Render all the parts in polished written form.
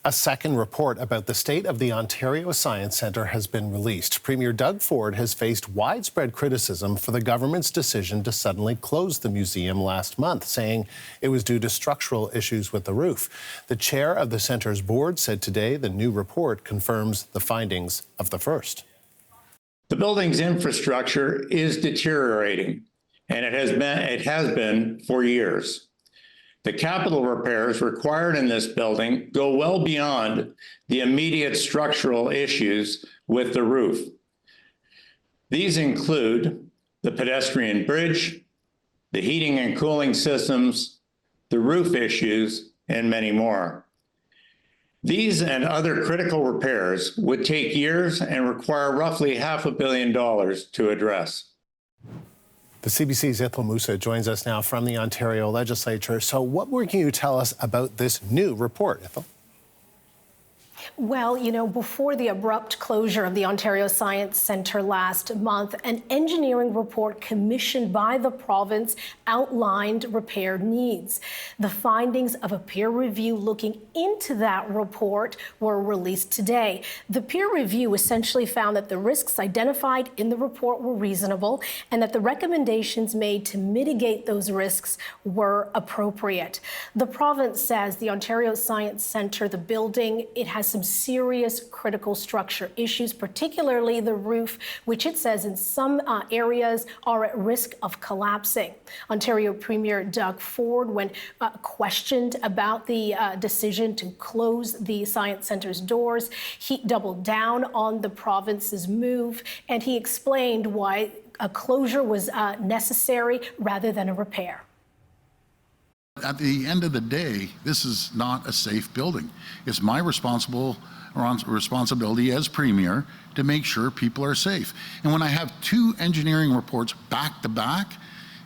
A second report about the state of the Ontario Science Centre has been released. Premier Doug Ford has faced widespread criticism for the government's decision to suddenly close the museum last month, saying it was due to structural issues with the roof. The chair of the centre's board said today the new report confirms the findings of the first. The building's infrastructure is deteriorating, and it has been for years. The capital repairs required in this building go well beyond the immediate structural issues with the roof. These include the pedestrian bridge, the heating and cooling systems, the roof issues, and many more. These and other critical repairs would take years and require roughly $500 million to address. The CBC's Ethel Musa joins us now from the Ontario Legislature. So what can you tell us about this new report, Ethel? Well, before the abrupt closure of the Ontario Science Centre last month, an engineering report commissioned by the province outlined repair needs. The findings of a peer review looking into that report were released today. The peer review essentially found that the risks identified in the report were reasonable and that the recommendations made to mitigate those risks were appropriate. The province says the Ontario Science Centre, the building, it has some serious critical structure issues, particularly the roof, which it says in some areas are at risk of collapsing. Ontario Premier Doug Ford, when questioned about the decision to close the Science Centre's doors, he doubled down on the province's move, and he explained why a closure was necessary rather than a repair. At the end of the day, this is not a safe building. It's my responsibility as Premier to make sure people are safe. And when I have two engineering reports back to back,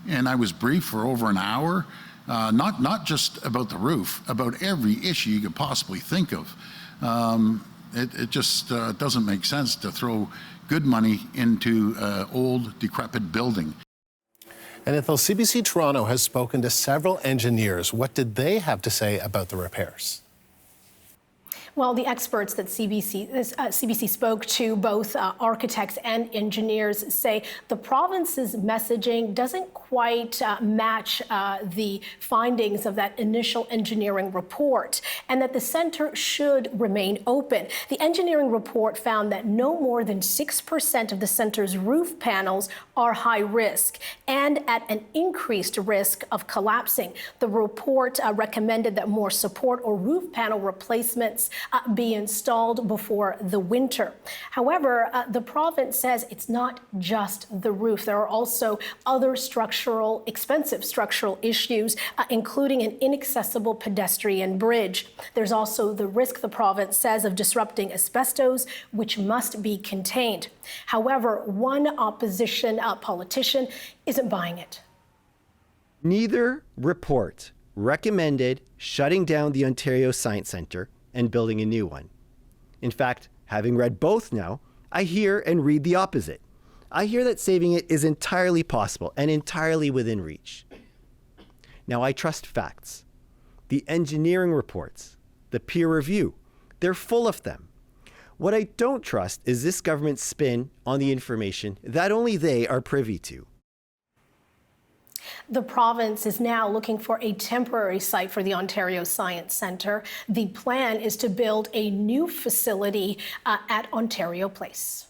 and I was briefed for over an hour, not just about the roof, about every issue you could possibly think of, it just doesn't make sense to throw good money into an old, decrepit building. And Ethel, CBC Toronto has spoken to several engineers. What did they have to say about the repairs? Well, the experts that CBC spoke to, both architects and engineers, say the province's messaging doesn't quite match the findings of that initial engineering report, and that the centre should remain open. The engineering report found that no more than 6% of the centre's roof panels are high risk and at an increased risk of collapsing. The report recommended that more support or roof panel replacements be installed before the winter. However, the province says it's not just the roof. There are also other expensive structural issues, including an inaccessible pedestrian bridge. There's also the risk, the province says, of disrupting asbestos, which must be contained. However, one opposition politician isn't buying it. Neither report recommended shutting down the Ontario Science Centre and building a new one. In fact, having read both now, I hear and read the opposite. I hear that saving it is entirely possible and entirely within reach. Now, I trust facts. The engineering reports, the peer review, they're full of them. What I don't trust is this government's spin on the information that only they are privy to. The province is now looking for a temporary site for the Ontario Science Centre. The plan is to build a new facility at Ontario Place.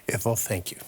Ethel, thank you.